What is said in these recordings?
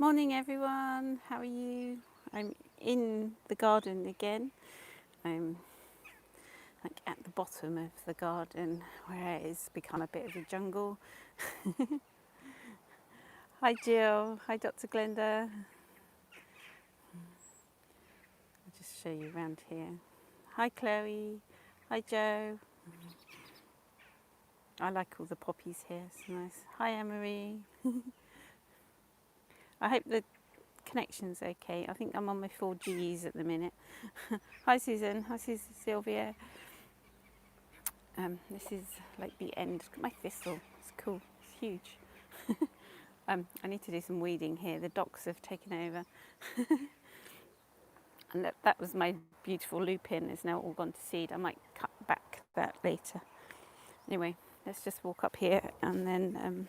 Morning everyone, how are you? I'm in the garden again. I'm like at the bottom of the garden where it has become a bit of a jungle. Hi Jill, hi Dr. Glenda. I'll just show you around here. Hi Chloe, hi Joe. I like all the poppies here, it's nice. Hi Emery. I hope the connection's okay. I think I'm on my 4Gs at the minute. Hi Susan, hi Sylvia. This is like the end. Look at my thistle, it's cool, it's huge. I need to do some weeding here. The docks have taken over. And that was my beautiful lupin. It's now all gone to seed. I might cut back that later. Anyway, let's just walk up here and then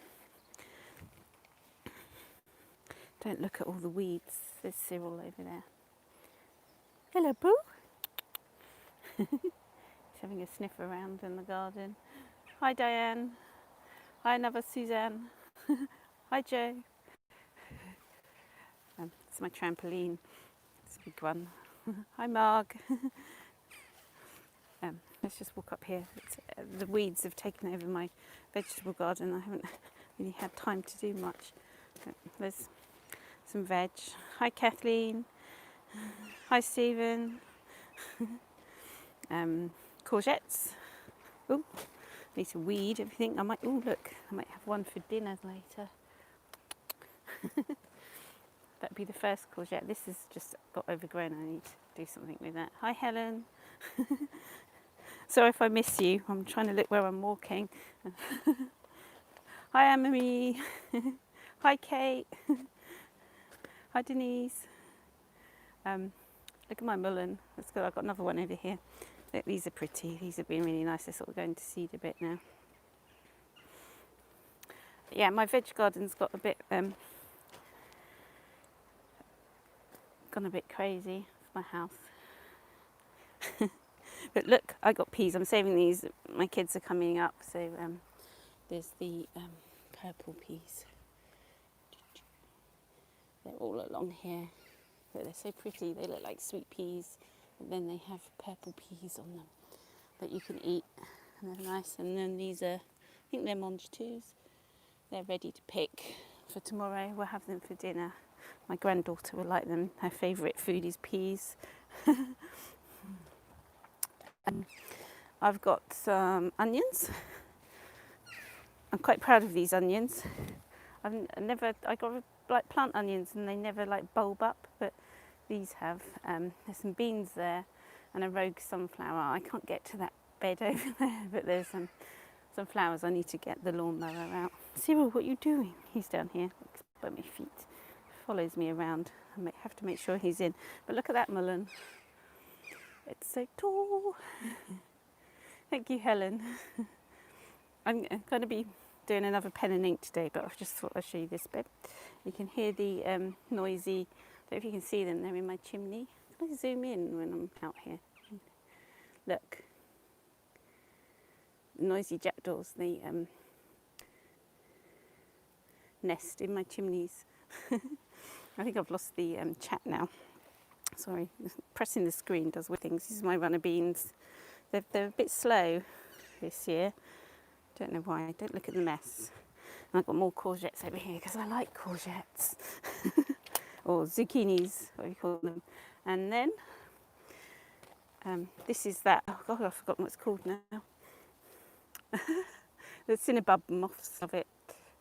don't look at all the weeds. There's Cyril over there. Hello, Boo. He's having a sniff around in the garden. Hi, Diane. Hi, another Suzanne. Hi, Joe. It's my trampoline. It's a big one. Hi, Marg. Let's just walk up here. The weeds have taken over my vegetable garden. I haven't really had time to do much. There's some veg. Hi, Kathleen. Hi, Stephen. Courgettes. Oh, need to weed everything. I might. Oh, look. I might have one for dinner later. That'd be the first courgette. This has just got overgrown. I need to do something with that. Hi, Helen. Sorry if I miss you. I'm trying to look where I'm walking. Hi, Anne-Marie. Hi, Kate. Hi, Denise. Look at my mullein. That's good. I've got another one over here. Look, these are pretty. These have been really nice. They're sort of going to seed a bit now. Yeah, my veg garden's got a bit gone a bit crazy for my house. But look, I got peas. I'm saving these. My kids are coming up, so there's the purple peas. They're all along here. But they're so pretty. They look like sweet peas, and then they have purple peas on them that you can eat, and they're nice. And then these are, I think they're mange tous. They're ready to pick for tomorrow. We'll have them for dinner. My granddaughter will like them. Her favourite food is peas. And I've got some onions. I'm quite proud of these onions. I got like plant onions and they never like bulb up, but these have. There's some beans there and a rogue sunflower. I can't get to that bed over there, but there's some flowers. I need to get the lawnmower out. Cyril, what are you doing? He's down here, looks by my feet. Follows me around. I have to make sure he's in. But look at that mullein. It's so tall. Thank you, Helen. I'm going to be doing another pen and ink today, but I just thought I'd show you this bit. You can hear the noisy, I don't know if you can see them, they're in my chimney. Can I zoom in when I'm out here? Look. Noisy jackdaws, they nest in my chimneys. I think I've lost the chat now. Sorry, pressing the screen does weird things. This is my runner beans. They're a bit slow this year. Don't know why. Don't look at the mess. And I've got more courgettes over here because I like courgettes. Or zucchinis, what you call them. And then this is that. Oh God, I've forgotten what it's called now. The cinnabub moths of it.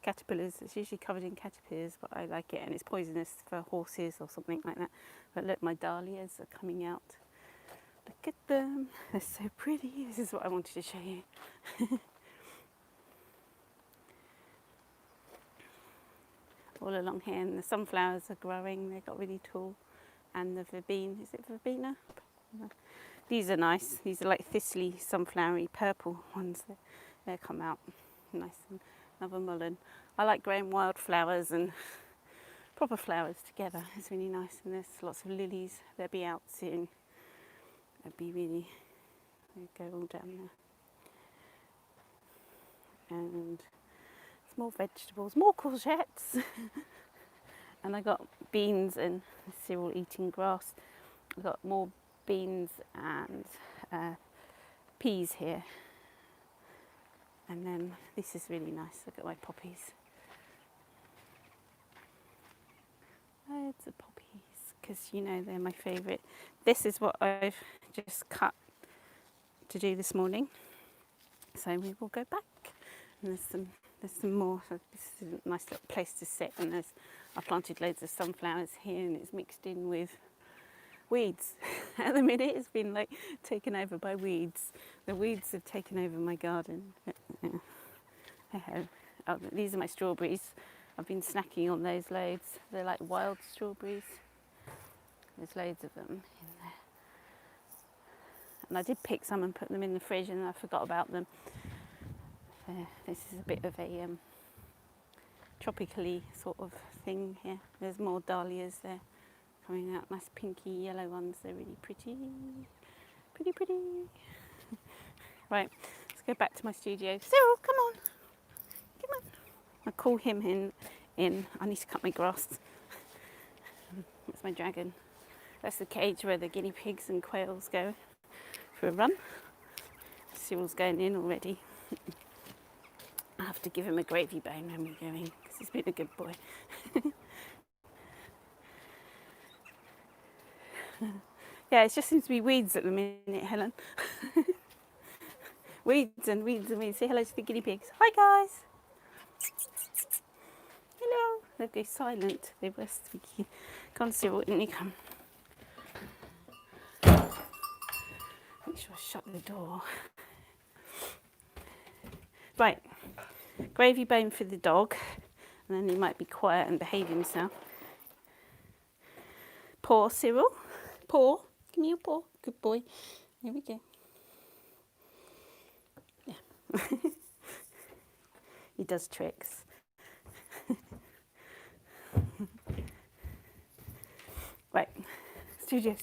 Caterpillars. It's usually covered in caterpillars, but I like it, and it's poisonous for horses or something like that. But look, my dahlias are coming out. Look at them. They're so pretty. This is what I wanted to show you. All along here, and the sunflowers are growing. They got really tall, and the verbena. Is it verbena? These are nice. These are like thistly, sunflowery, purple ones. They come out nice. And another mullein. I like growing wildflowers and proper flowers together. It's really nice. And there's lots of lilies. They'll be out soon. They'll be really. They go all down there. And more vegetables, more courgettes. And I got beans and Cyril eating grass. I got more beans and peas here. And then this is really nice. Look at my poppies. Loads of poppies, because you know they're my favourite. This is what I've just cut to do this morning. So we will go back. And there's some more. So this is a nice little place to sit. And I planted loads of sunflowers here, and it's mixed in with weeds. At the minute, it's been like taken over by weeds. The weeds have taken over my garden. Oh, these are my strawberries. I've been snacking on those loads. They're like wild strawberries. There's loads of them in there. And I did pick some and put them in the fridge, and I forgot about them. This is a bit of a tropically sort of thing here. There's more dahlias there coming out, nice pinky yellow ones. They're really pretty. Pretty. Right, let's go back to my studio. Cyril, come on. I'll call him in. I need to cut my grass. That's my dragon. That's the cage where the guinea pigs and quails go for a run. Cyril's going in already. I have to give him a gravy bone when we go in, because he's been a good boy. Yeah, it just seems to be weeds at the minute, Helen. Weeds and weeds. Say hello to the guinea pigs. Hi, guys. Hello. They go silent. They were speaking. Come on, Cyril, in you come. Make sure I shut the door. Right. Gravy bone for the dog, and then he might be quiet and behave himself. Paw, Cyril. Paw. Give me your paw. Good boy. Here we go. Yeah. He does tricks. Right. Studio.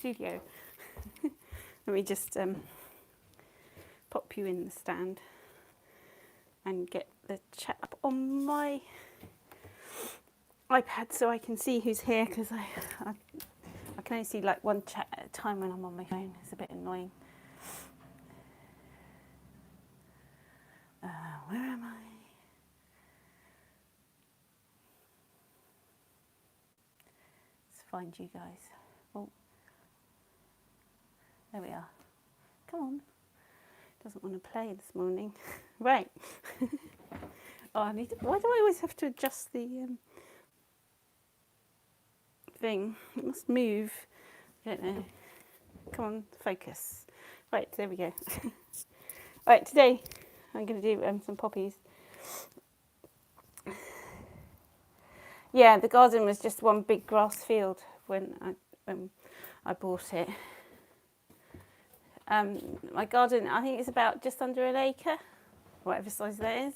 Let me just pop you in the stand and get the chat up on my iPad so I can see who's here, because I can only see like one chat at a time when I'm on my phone. It's a bit annoying. Where am I? Let's find you guys. Oh, there we are. Come on. Doesn't want to play this morning. Right. Oh, why do I always have to adjust the thing? It must move. I don't know. Come on, focus. Right, there we go. Right, today I'm going to do some poppies. Yeah, the garden was just one big grass field when I bought it. My garden, I think it's about just under an acre, whatever size that is.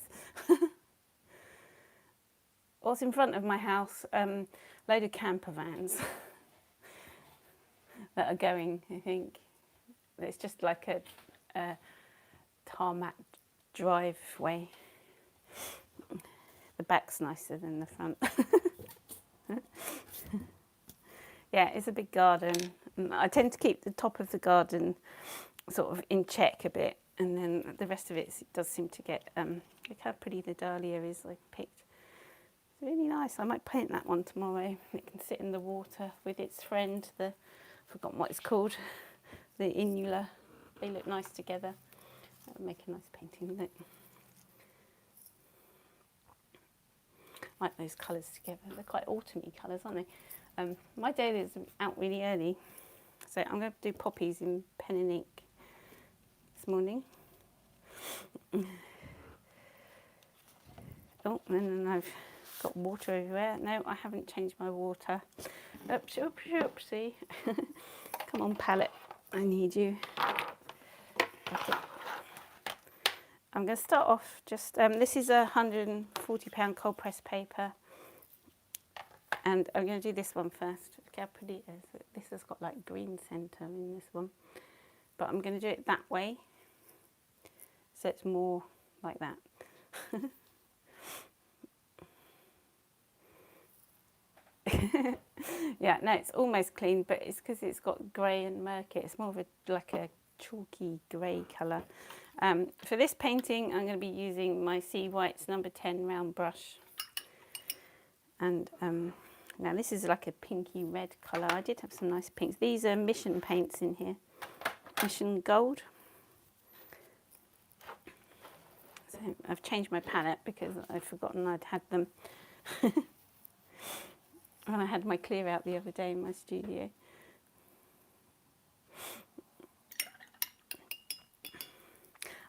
What's in front of my house? Load of camper vans that are going, I think. It's just like a tarmac driveway. The back's nicer than the front. Yeah, it's a big garden. I tend to keep the top of the garden sort of in check a bit, and then the rest of it does seem to get, look how pretty the dahlia is I picked. It's really nice. I might paint that one tomorrow. It can sit in the water with its friend, I've forgotten what it's called, the inula. They look nice together. That would make a nice painting, wouldn't it? Like those colours together. They're quite autumny colours, aren't they? My day is out really early, so I'm going to do poppies in pen and ink this morning. Oh, and then I've got water everywhere. No, I haven't changed my water. Oopsie. Come on, palette. I need you. Okay. I'm going to start off just, this is a £140 cold press paper. And I'm going to do this one first. Look how pretty it is. This has got like green centre in this one. But I'm going to do it that way. So it's more like that. Yeah, no, it's almost clean, but it's because it's got grey and murky. It's more of a like a chalky grey colour. For this painting, I'm going to be using my Sea Whites number 10 round brush. And now this is like a pinky red colour. I did have some nice pinks. These are Mission paints in here. Mission Gold. So I've changed my palette because I'd forgotten I'd had them when I had my clear out the other day in my studio.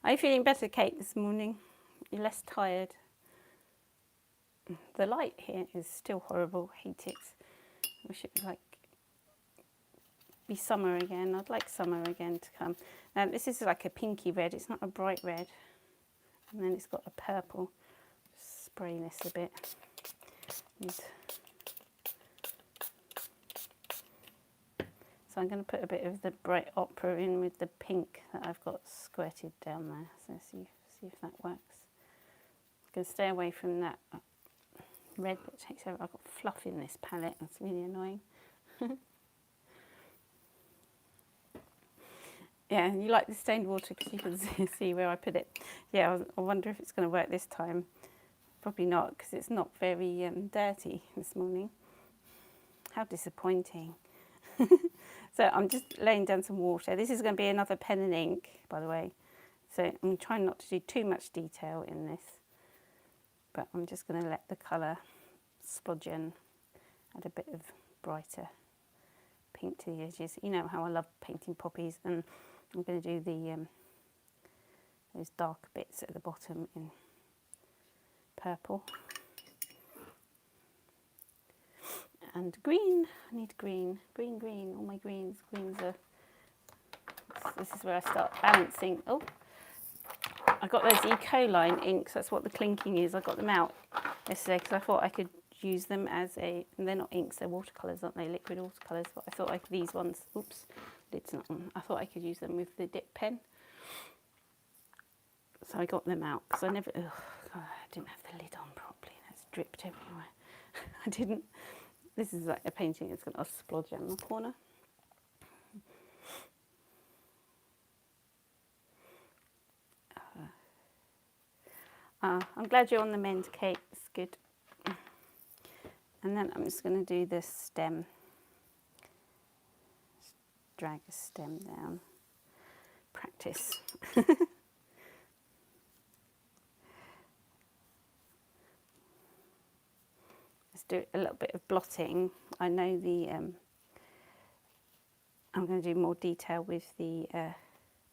Are you feeling better, Kate, this morning? You're less tired? The light here is still horrible. Hate it. Wish it would like be summer again. I'd like summer again to come. Now this is like a pinky red. It's not a bright red. And then it's got a purple. Spray this a bit. So I'm going to put a bit of the bright ochre in with the pink that I've got squirted down there. So see if that works. I'm going to stay away from that red that takes over. I've got fluff in this palette. That's really annoying. Yeah, and you like the stained water because you can see where I put it. Yeah, I wonder if it's going to work this time. Probably not, because it's not very dirty this morning. How disappointing. So I'm just laying down some water. This is going to be another pen and ink, by the way. So I'm trying not to do too much detail in this. But I'm just going to let the colour splodge in, add a bit of brighter pink to the edges. You know how I love painting poppies, and I'm going to do the those dark bits at the bottom in purple. And green, I need green, green, all my greens. Greens are, this is where I start balancing. Oh, I got those Ecoline inks, that's what the clinking is. I got them out yesterday because I thought I could use them as a, and they're not inks, they're watercolours, aren't they, liquid watercolours, but I thought these ones, oops, lid's not on. I thought I could use them with the dip pen. So I got them out because I never, God, I didn't have the lid on properly, that's dripped everywhere. I didn't. This is like a painting, it's got a splodge in the corner. I'm glad you're on the mend, Kate, it's good. And then I'm just going to do this stem. Just drag a stem down. Practice. Let's do a little bit of blotting. I know the I'm going to do more detail with the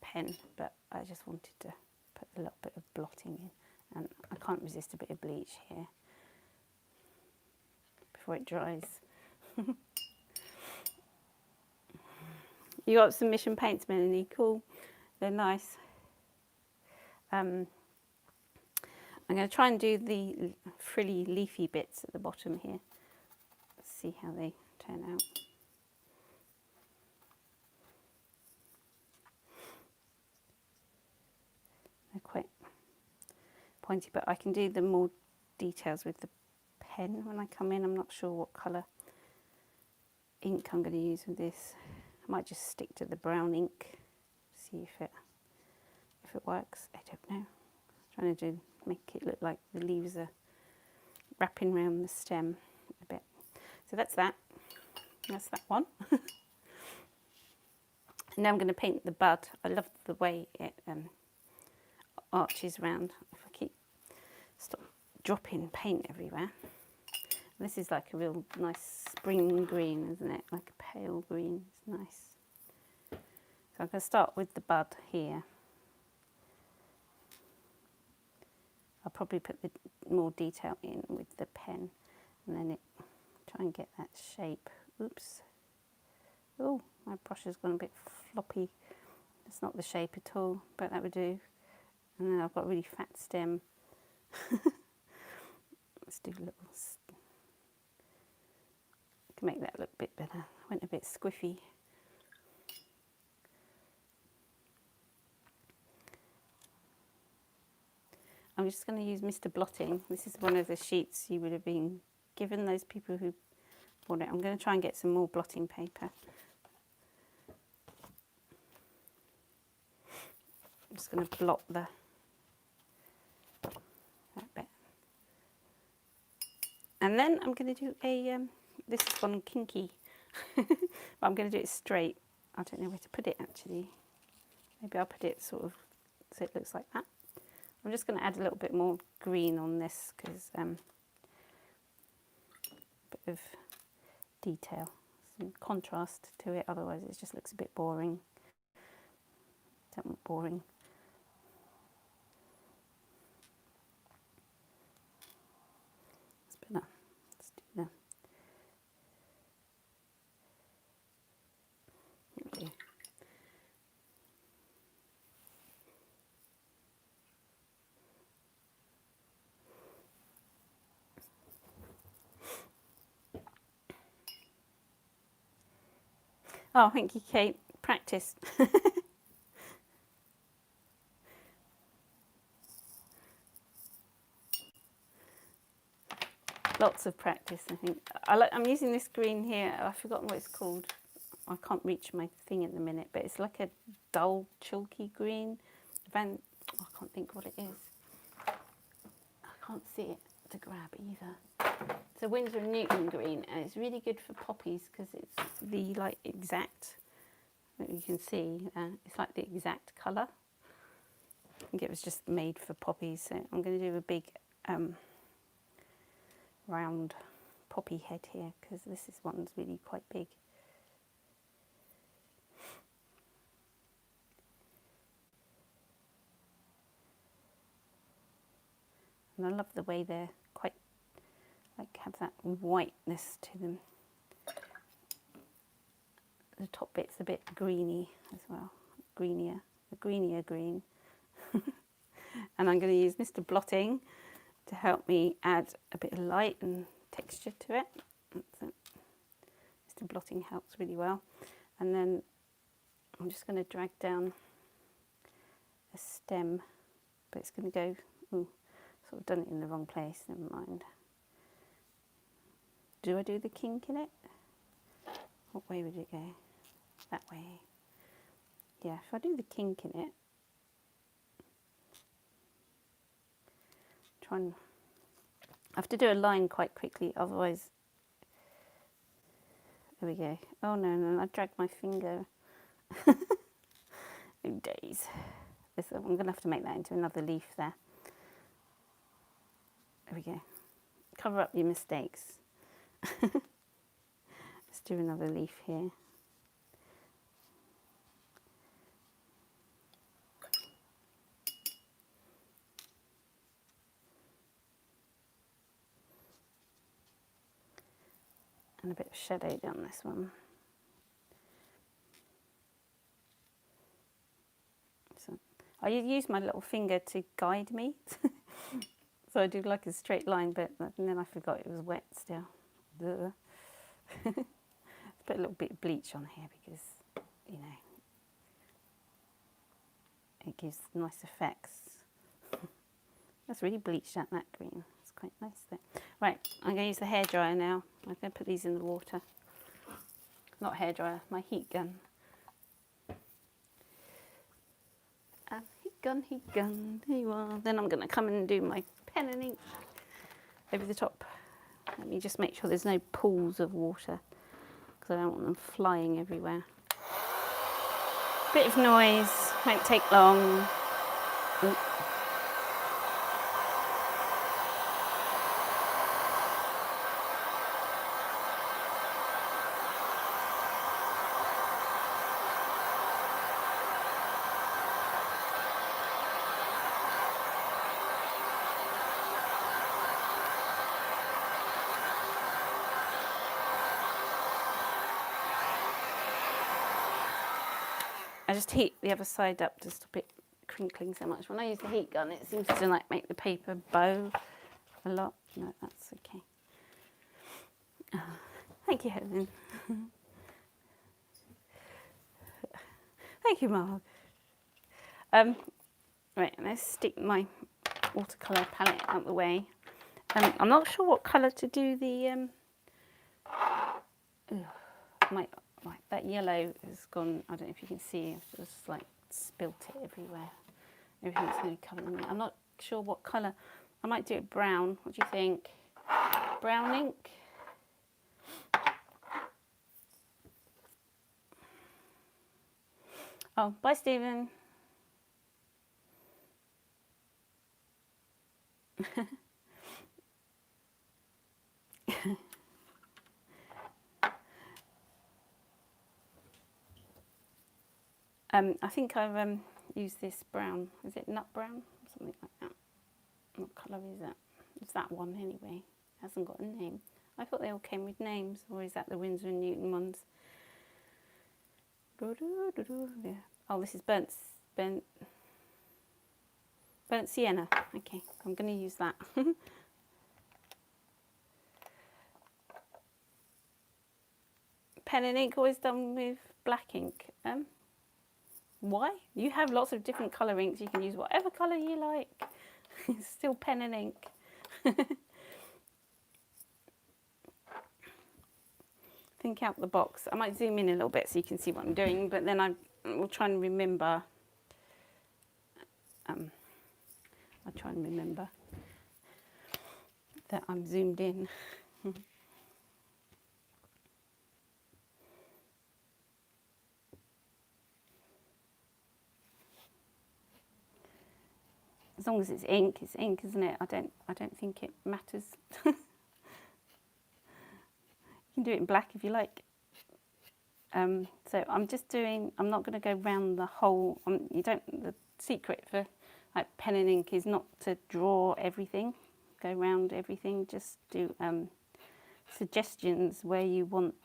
pen, but I just wanted to put a little bit of blotting in, and I can't resist a bit of bleach here before it dries. You got some Mission paints, Melanie. Cool, they're nice. I'm going to try and do the frilly leafy bits at the bottom here. Let's see how they turn out. They're quite pointy, but I can do the more details with the pen when I come in. I'm not sure what colour ink I'm going to use with this. I might just stick to the brown ink, see if it works. I don't know. I'm trying to make it look like the leaves are wrapping around the stem a bit. So that's that. That's that one. Now I'm going to paint the bud. I love the way it arches round. If I stop dropping paint everywhere. This is like a real nice spring green, isn't it? Like a pale green. It's nice. So I'm going to start with the bud here. I'll probably put the more detail in with the pen, and then try and get that shape. Oops. Oh, my brush has gone a bit floppy. It's not the shape at all, but that would do. And then I've got a really fat stem. Let's do a little. Can make that look a bit better. I went a bit squiffy. I'm just going to use Mr. Blotting. This is one of the sheets you would have been given, those people who for it. I'm going to try and get some more blotting paper. I'm just going to blot that bit. And then I'm going to do a, this is one kinky, but I'm going to do it straight. I don't know where to put it actually. Maybe I'll put it sort of so it looks like that. I'm just going to add a little bit more green on this because a bit of detail, some contrast to it, otherwise it just looks a bit boring. Don't want boring. It's better. Let's do that. Okay. Oh, thank you, Kate. Practice. Lots of practice, I think. I'm using this green here. I've forgotten what it's called. I can't reach my thing at the minute, but it's like a dull, chalky green. I can't think what it is. I can't see it to grab either. It's a Winsor & Newton green, and it's really good for poppies because it's the exact. You can see it's like the exact colour. I think it was just made for poppies. So I'm going to do a big round poppy head here because one's really quite big. And I love the way they're quite have that whiteness to them. The top bit's a bit greeny as well, greenier, a greenier green. And I'm going to use Mr. Blotting to help me add a bit of light and texture to it. Mr. Blotting helps really well. And then I'm just going to drag down a stem, but it's going to go, sort of done it in the wrong place, never mind. Do I do the kink in it? What way would it go? That way. Yeah, if I do the kink in it, I have to do a line quite quickly, otherwise, there we go. Oh no, I dragged my finger. Oh days. I'm going to have to make that into another leaf there. There we go. Cover up your mistakes. Let's do another leaf here. And a bit of shadow down this one. So I use my little finger to guide me. So I do like a straight line, but then I forgot it was wet still. Let's put a little bit of bleach on here because, it gives nice effects. That's really bleached out that green. It's quite nice there. Right, I'm going to use the hairdryer now. I'm going to put these in the water. Not hairdryer, my heat gun. Heat gun, there you are. Then I'm going to come in and do my pen and ink over the top. Let me just make sure there's no pools of water because I don't want them flying everywhere. Bit of noise, won't take long. Ooh. I just heat the other side up to stop it crinkling so much. When I use the heat gun, it seems to make the paper bow a lot. No, that's okay. Thank you, Helen. Thank you, Mark. Right, let's stick my watercolour palette out the way. I'm not sure what colour to do the that yellow has gone. I don't know if you can see. I've just like spilt it everywhere. Everything's going to cover in it. I'm not sure what colour. I might do it brown. What do you think? Brown ink. Oh, bye, Stephen. I think I've used this brown. Is it nut brown? Something like that. What colour is that? It's that one anyway. It hasn't got a name. I thought they all came with names, or is that the Winsor and Newton ones? Yeah. Oh, this is burnt sienna. Okay, I'm going to use that. Pen and ink always done with black ink. Why? You have lots of different colour inks. You can use whatever colour you like. It's still pen and ink. Think out the box. I might zoom in a little bit so you can see what I'm doing, but then I will try and remember. I'll try and remember that I'm zoomed in. As long as it's ink, isn't it? I don't think it matters. You can do it in black if you like. So I'm not going to go round the whole. The secret for like pen and ink is not to draw everything, go round everything. Just do suggestions where you want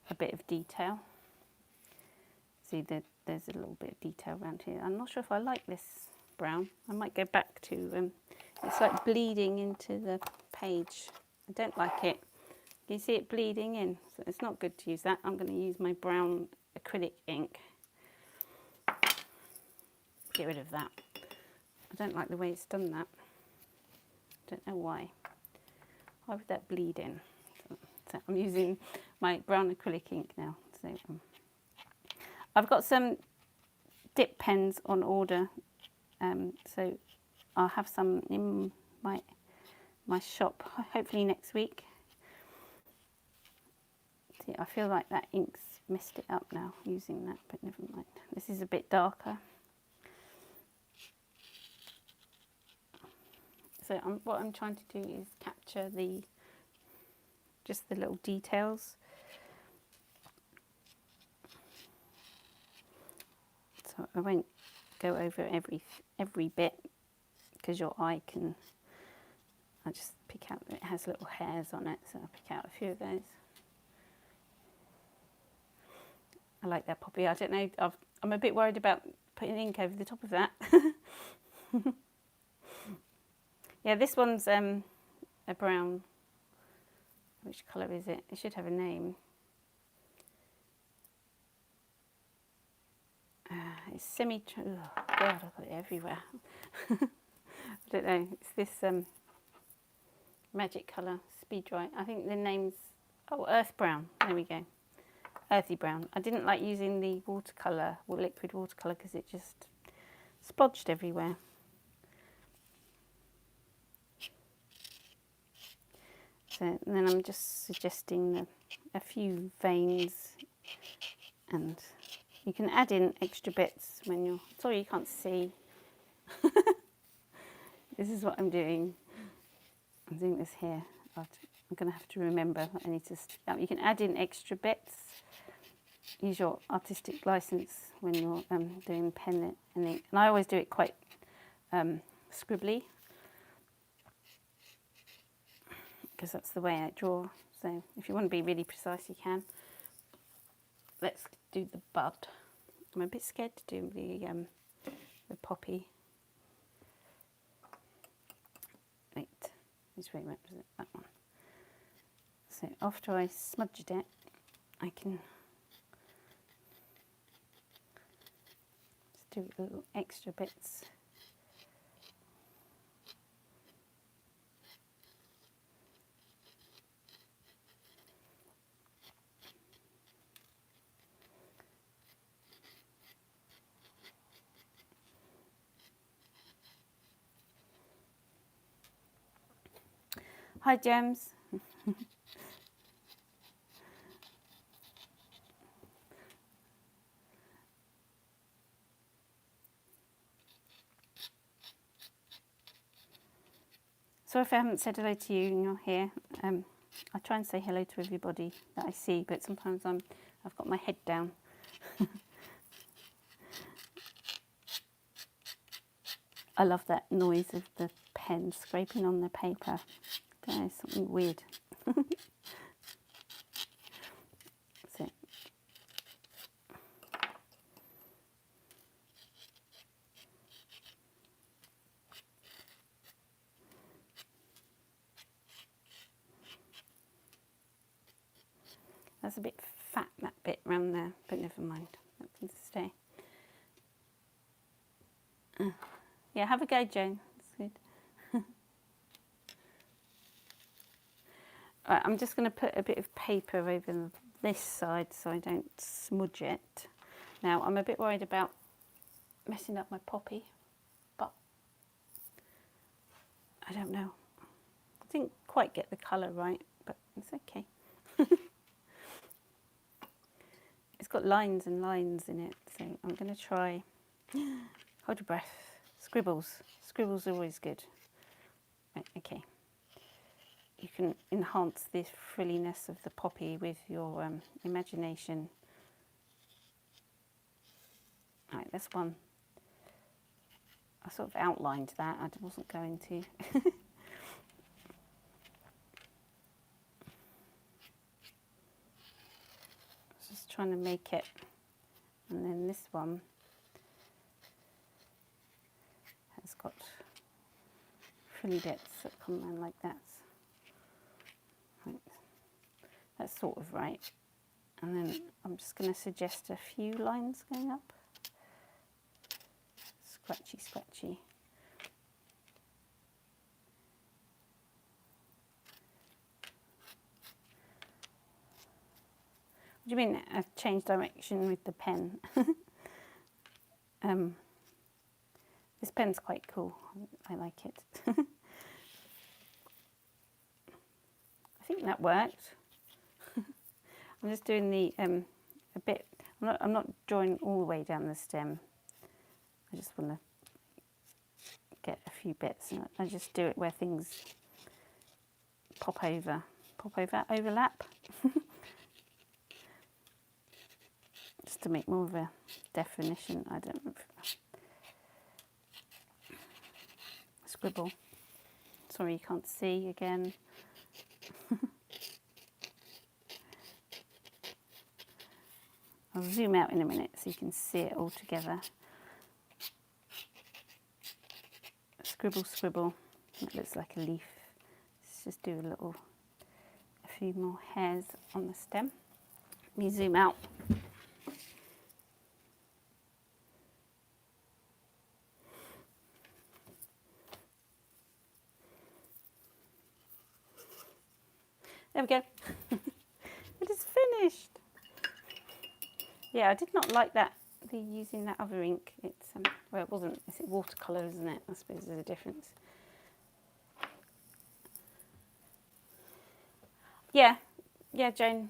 a bit of detail. See that there's a little bit of detail around here. I'm not sure if I like this brown. I might go back to. It's like bleeding into the page. I don't like it. You see it bleeding in, so it's not good to use that. I'm going to use my brown acrylic ink. Get rid of that. I don't like the way it's done that. Don't know why. Why would that bleed in? So I'm using my brown acrylic ink now. So I've got some dip pens on order. So I'll have some in my shop hopefully next week. See, I feel like that ink's messed it up now using that, but never mind. This is a bit darker. So what I'm trying to do is capture just the little details. So I won't go over every bit because your eye can. I just pick out. It has little hairs on it, so I'll pick out a few of those. I like that poppy. I don't know. I'm a bit worried about putting ink over the top of that. Yeah, this one's a brown. Which colour is it? It should have a name. It's semi. Oh God, I've got it everywhere. I don't know. It's this magic colour, speed dry. I think the name's earth brown. There we go. Earthy brown. I didn't like using the watercolour or liquid watercolour because it just splodged everywhere. So and then I'm just suggesting a few veins, and you can add in extra bits when you're. Sorry, you can't see. This is what I'm doing. I'm doing this here. I'm going to have to remember. I need to. You can add in extra bits. Use your artistic license when you're doing pen and ink. And I always do it quite scribbly because that's the way I draw. So if you want to be really precise, you can. Let's do the bud. I'm a bit scared to do the poppy. Wait, which way was it? That one. So after I smudged it, I can just do little extra bits. Hi, Gems. Sorry if I haven't said hello to you and you're here. I try and say hello to everybody that I see, but sometimes I've got my head down. I love that noise of the pen scraping on the paper. That is something weird. So, that's a bit fat, that bit round there, but never mind. That can stay. Yeah, have a go, Joan. That's good. Right, I'm just going to put a bit of paper over this side so I don't smudge it. Now, I'm a bit worried about messing up my poppy, but I don't know. I didn't quite get the colour right, but it's okay. It's got lines and lines in it, so I'm going to try. Hold your breath. Scribbles. Scribbles are always good. Right, okay. You can enhance the frilliness of the poppy with your imagination. Right, this one. I sort of outlined that. I wasn't going to. Just trying to make it. And then this one has got frilly bits that come around like that. Right. That's sort of right. And then I'm just going to suggest a few lines going up. Scratchy, scratchy. What do you mean I've changed direction with the pen? This pen's quite cool. I like it. I think that worked. I'm just doing the a bit. I'm not drawing all the way down the stem. I just want to get a few bits, and I just do it where things pop over, overlap, just to make more of a definition. I don't know. Scribble. Sorry, you can't see again. I'll zoom out in a minute so you can see it all together. Scribble, scribble. That looks like a leaf. Let's just do a few more hairs on the stem. Let me zoom out. There we go. It is finished. Yeah, I did not like that, using that other ink. It's, well, it wasn't, it's watercolour, isn't it? I suppose there's a difference. Yeah, Joan.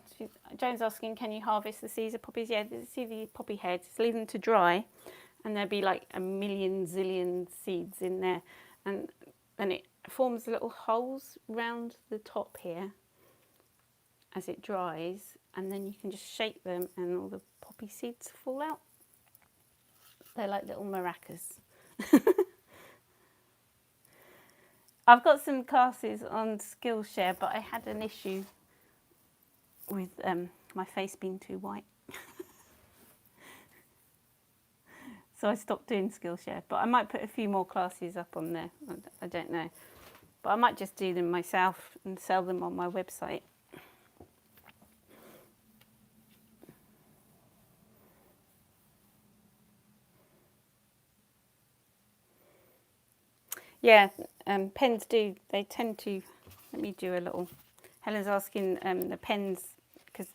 Joan's asking, can you harvest the Caesar poppies? Yeah, see the poppy heads, leave them to dry, and there'll be like a million zillion seeds in there. And then it forms little holes round the top here as it dries, and then you can just shake them and all the poppy seeds fall out. They're like little maracas. I've got some classes on Skillshare, but I had an issue with my face being too white. So I stopped doing Skillshare, but I might put a few more classes up on there. I don't know. But I might just do them myself and sell them on my website. Yeah, pens do, they tend to, let me do a little, Helen's asking the pens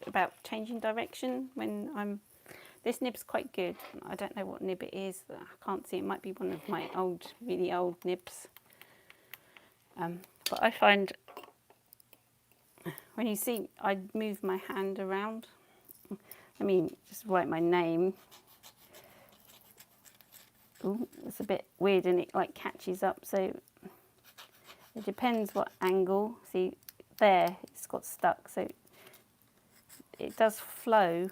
about changing direction when I'm, this nib's quite good. I don't know what nib it is, I can't see, it might be one of my really old nibs. But I find when you see I move my hand around, I mean, just write my name. Ooh, it's a bit weird and it like catches up, so it depends what angle. See, there, it's got stuck, so it does flow.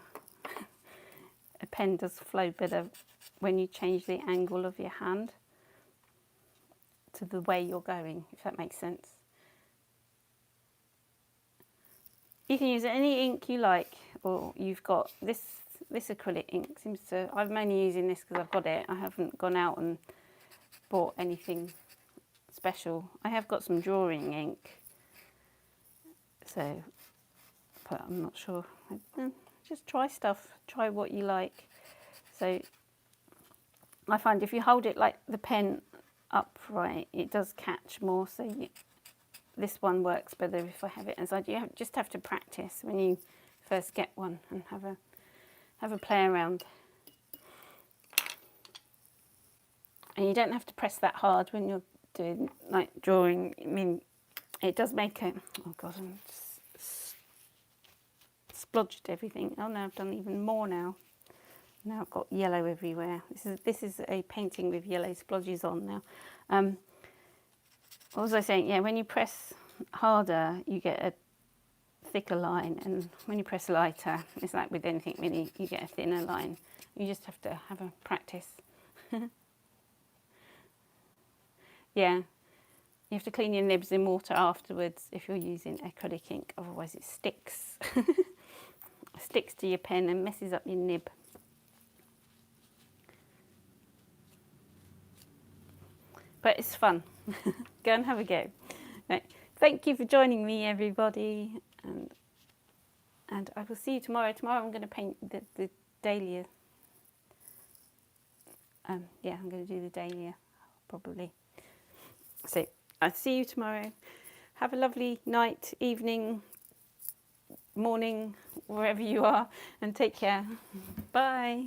A pen does flow better when you change the angle of your hand to the way you're going, if that makes sense. You can use any ink you like, or you've got this acrylic ink seems to, I'm only using this because I've got it. I haven't gone out and bought anything special. I have got some drawing ink, so, but I'm not sure. Just try stuff, try what you like. So I find if you hold it like the pen upright, it does catch more, so this one works better if I have it inside. You just have to practice when you first get one and have a play around. And you don't have to press that hard when you're doing like drawing. I mean, it does make a, oh god, I'm just splodged everything. Oh no, I've done even more now. Now I've got yellow everywhere. This is a painting with yellow splodges on now. What was I saying? Yeah, when you press harder, you get a thicker line, and when you press lighter, it's like with anything really, you get a thinner line. You just have to have a practice. Yeah, you have to clean your nibs in water afterwards if you're using acrylic ink, otherwise it sticks. It sticks to your pen and messes up your nib. But it's fun. Go and have a go. Right. Thank you for joining me, everybody, and I will see you tomorrow. Tomorrow I'm going to paint the dahlia. Yeah, I'm going to do the dahlia, probably. So I'll see you tomorrow. Have a lovely night, evening, morning, wherever you are, and take care. Bye.